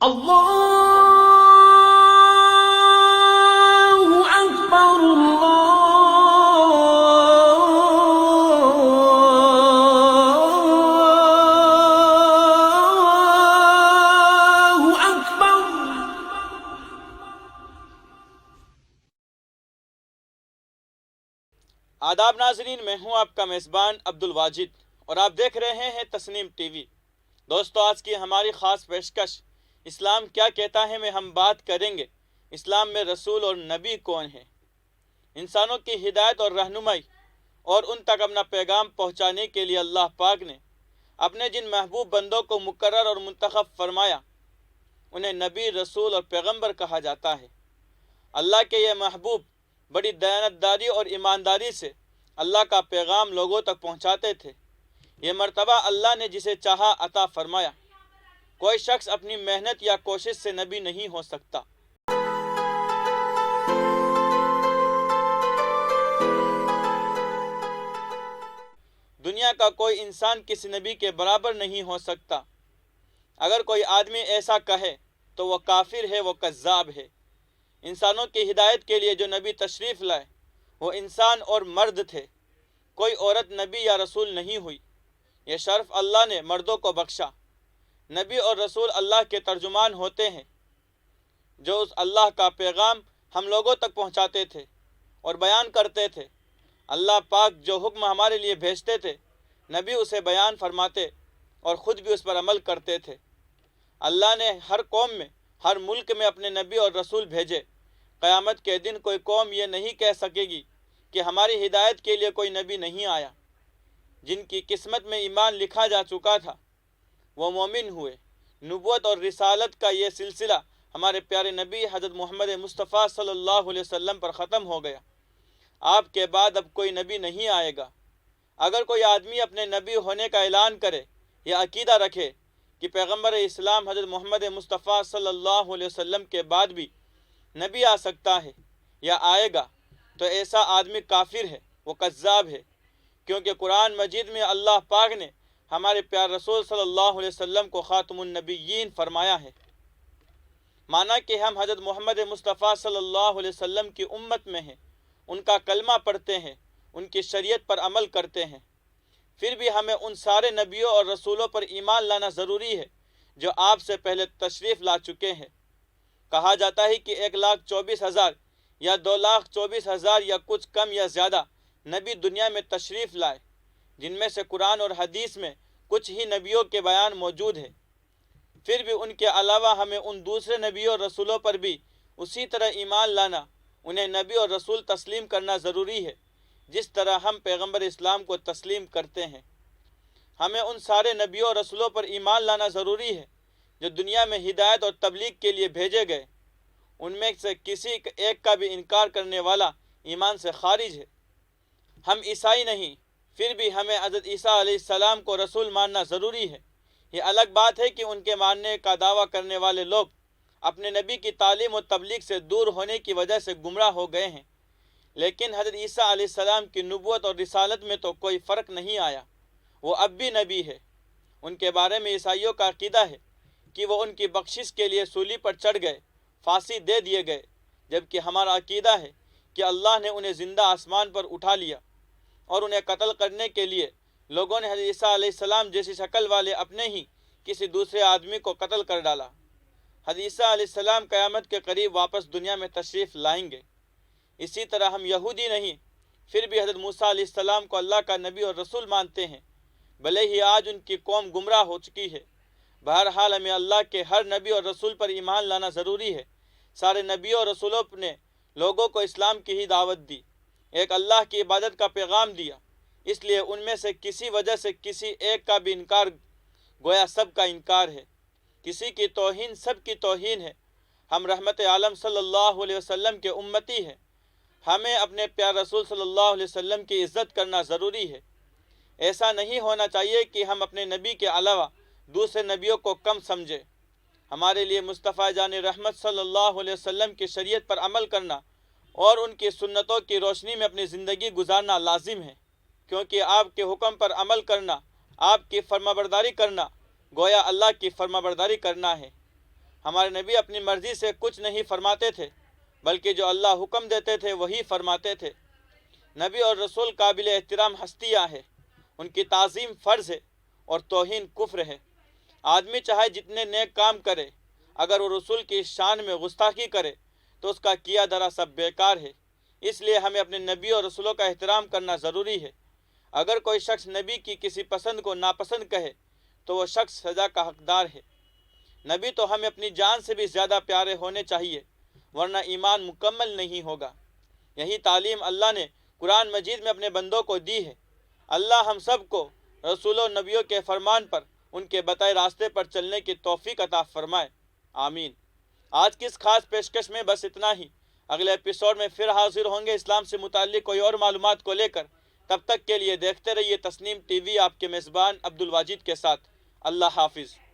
اللہ اکبر اللہ اکبر۔ آداب ناظرین، میں ہوں آپ کا میزبان عبد الواجد اور آپ دیکھ رہے ہیں تسنیم ٹی وی۔ دوستو، آج کی ہماری خاص پیشکش اسلام کیا کہتا ہے میں ہم بات کریں گے اسلام میں رسول اور نبی کون ہیں۔ انسانوں کی ہدایت اور رہنمائی اور ان تک اپنا پیغام پہنچانے کے لیے اللہ پاک نے اپنے جن محبوب بندوں کو مقرر اور منتخب فرمایا انہیں نبی، رسول اور پیغمبر کہا جاتا ہے۔ اللہ کے یہ محبوب بڑی دیانتداری اور ایمانداری سے اللہ کا پیغام لوگوں تک پہنچاتے تھے۔ یہ مرتبہ اللہ نے جسے چاہا عطا فرمایا۔ کوئی شخص اپنی محنت یا کوشش سے نبی نہیں ہو سکتا۔ دنیا کا کوئی انسان کسی نبی کے برابر نہیں ہو سکتا۔ اگر کوئی آدمی ایسا کہے تو وہ کافر ہے، وہ کذاب ہے۔ انسانوں کی ہدایت کے لیے جو نبی تشریف لائے وہ انسان اور مرد تھے، کوئی عورت نبی یا رسول نہیں ہوئی۔ یہ شرف اللہ نے مردوں کو بخشا۔ نبی اور رسول اللہ کے ترجمان ہوتے ہیں جو اس اللہ کا پیغام ہم لوگوں تک پہنچاتے تھے اور بیان کرتے تھے۔ اللہ پاک جو حکم ہمارے لیے بھیجتے تھے نبی اسے بیان فرماتے اور خود بھی اس پر عمل کرتے تھے۔ اللہ نے ہر قوم میں، ہر ملک میں اپنے نبی اور رسول بھیجے۔ قیامت کے دن کوئی قوم یہ نہیں کہہ سکے گی کہ ہماری ہدایت کے لیے کوئی نبی نہیں آیا۔ جن کی قسمت میں ایمان لکھا جا چکا تھا وہ مومن ہوئے۔ نبوت اور رسالت کا یہ سلسلہ ہمارے پیارے نبی حضرت محمد مصطفیٰ صلی اللہ علیہ وسلم پر ختم ہو گیا۔ آپ کے بعد اب کوئی نبی نہیں آئے گا۔ اگر کوئی آدمی اپنے نبی ہونے کا اعلان کرے یا عقیدہ رکھے کہ پیغمبر اسلام حضرت محمد مصطفیٰ صلی اللہ علیہ وسلم کے بعد بھی نبی آ سکتا ہے یا آئے گا تو ایسا آدمی کافر ہے، وہ کذاب ہے، کیونکہ قرآن مجید میں اللہ پاک نے ہمارے پیارے رسول صلی اللہ علیہ وسلم کو خاتم النبیین فرمایا ہے۔ مانا کہ ہم حضرت محمد مصطفیٰ صلی اللہ علیہ وسلم کی امت میں ہیں، ان کا کلمہ پڑھتے ہیں، ان کی شریعت پر عمل کرتے ہیں۔ پھر بھی ہمیں ان سارے نبیوں اور رسولوں پر ایمان لانا ضروری ہے جو آپ سے پہلے تشریف لا چکے ہیں۔ کہا جاتا ہے کہ 1,24,000 یا 2,24,000 یا کچھ کم یا زیادہ نبی دنیا میں تشریف لائے، جن میں سے قرآن اور حدیث میں کچھ ہی نبیوں کے بیان موجود ہے۔ پھر بھی ان کے علاوہ ہمیں ان دوسرے نبیوں اور رسولوں پر بھی اسی طرح ایمان لانا، انہیں نبی اور رسول تسلیم کرنا ضروری ہے جس طرح ہم پیغمبر اسلام کو تسلیم کرتے ہیں۔ ہمیں ان سارے نبیوں اور رسولوں پر ایمان لانا ضروری ہے جو دنیا میں ہدایت اور تبلیغ کے لیے بھیجے گئے۔ ان میں سے کسی ایک کا بھی انکار کرنے والا ایمان سے خارج ہے۔ ہم عیسائی نہیں، پھر بھی ہمیں حضرت عیسیٰ علیہ السلام کو رسول ماننا ضروری ہے۔ یہ الگ بات ہے کہ ان کے ماننے کا دعویٰ کرنے والے لوگ اپنے نبی کی تعلیم و تبلیغ سے دور ہونے کی وجہ سے گمراہ ہو گئے ہیں، لیکن حضرت عیسیٰ علیہ السلام کی نبوت اور رسالت میں تو کوئی فرق نہیں آیا۔ وہ اب بھی نبی ہے۔ ان کے بارے میں عیسائیوں کا عقیدہ ہے کہ وہ ان کی بخشش کے لیے سولی پر چڑھ گئے، پھانسی دے دیے گئے، جبکہ ہمارا عقیدہ ہے کہ اللہ نے انہیں زندہ آسمان پر اٹھا لیا اور انہیں قتل کرنے کے لیے لوگوں نے حضرت عیسیٰ علیہ السلام جیسی شکل والے اپنے ہی کسی دوسرے آدمی کو قتل کر ڈالا۔ حضرت عیسیٰ علیہ السلام قیامت کے قریب واپس دنیا میں تشریف لائیں گے۔ اسی طرح ہم یہودی نہیں، پھر بھی حضرت موسیٰ علیہ السلام کو اللہ کا نبی اور رسول مانتے ہیں، بھلے ہی آج ان کی قوم گمراہ ہو چکی ہے۔ بہرحال ہمیں اللہ کے ہر نبی اور رسول پر ایمان لانا ضروری ہے۔ سارے نبیوں اور رسولوں نے لوگوں کو اسلام کی ہی دعوت دی، ایک اللہ کی عبادت کا پیغام دیا، اس لیے ان میں سے کسی وجہ سے کسی ایک کا بھی انکار گویا سب کا انکار ہے، کسی کی توہین سب کی توہین ہے۔ ہم رحمت عالم صلی اللہ علیہ وسلم کے امتی ہیں۔ ہمیں اپنے پیارے رسول صلی اللہ علیہ وسلم کی عزت کرنا ضروری ہے۔ ایسا نہیں ہونا چاہیے کہ ہم اپنے نبی کے علاوہ دوسرے نبیوں کو کم سمجھیں۔ ہمارے لیے مصطفیٰ جان رحمت صلی اللہ علیہ وسلم کی شریعت پر عمل کرنا اور ان کی سنتوں کی روشنی میں اپنی زندگی گزارنا لازم ہے، کیونکہ آپ کے حکم پر عمل کرنا، آپ کی فرمانبرداری کرنا گویا اللہ کی فرمانبرداری کرنا ہے۔ ہمارے نبی اپنی مرضی سے کچھ نہیں فرماتے تھے، بلکہ جو اللہ حکم دیتے تھے وہی فرماتے تھے۔ نبی اور رسول قابل احترام ہستیاں ہیں، ان کی تعظیم فرض ہے اور توہین کفر ہے۔ آدمی چاہے جتنے نیک کام کرے، اگر وہ رسول کی شان میں گستاخی کرے تو اس کا کیا دھرا سب بیکار ہے۔ اس لیے ہمیں اپنے نبی اور رسولوں کا احترام کرنا ضروری ہے۔ اگر کوئی شخص نبی کی کسی پسند کو ناپسند کہے تو وہ شخص سزا کا حقدار ہے۔ نبی تو ہمیں اپنی جان سے بھی زیادہ پیارے ہونے چاہیے، ورنہ ایمان مکمل نہیں ہوگا۔ یہی تعلیم اللہ نے قرآن مجید میں اپنے بندوں کو دی ہے۔ اللہ ہم سب کو رسول و نبیوں کے فرمان پر، ان کے بتائے راستے پر چلنے کی توفیق عطا فرمائے، آمین۔ آج کی اس خاص پیشکش میں بس اتنا ہی۔ اگلے ایپیسوڈ میں پھر حاضر ہوں گے اسلام سے متعلق کوئی اور معلومات کو لے کر۔ تب تک کے لیے دیکھتے رہیے تسنیم ٹی وی، آپ کے میزبان عبدالواجد کے ساتھ۔ اللہ حافظ۔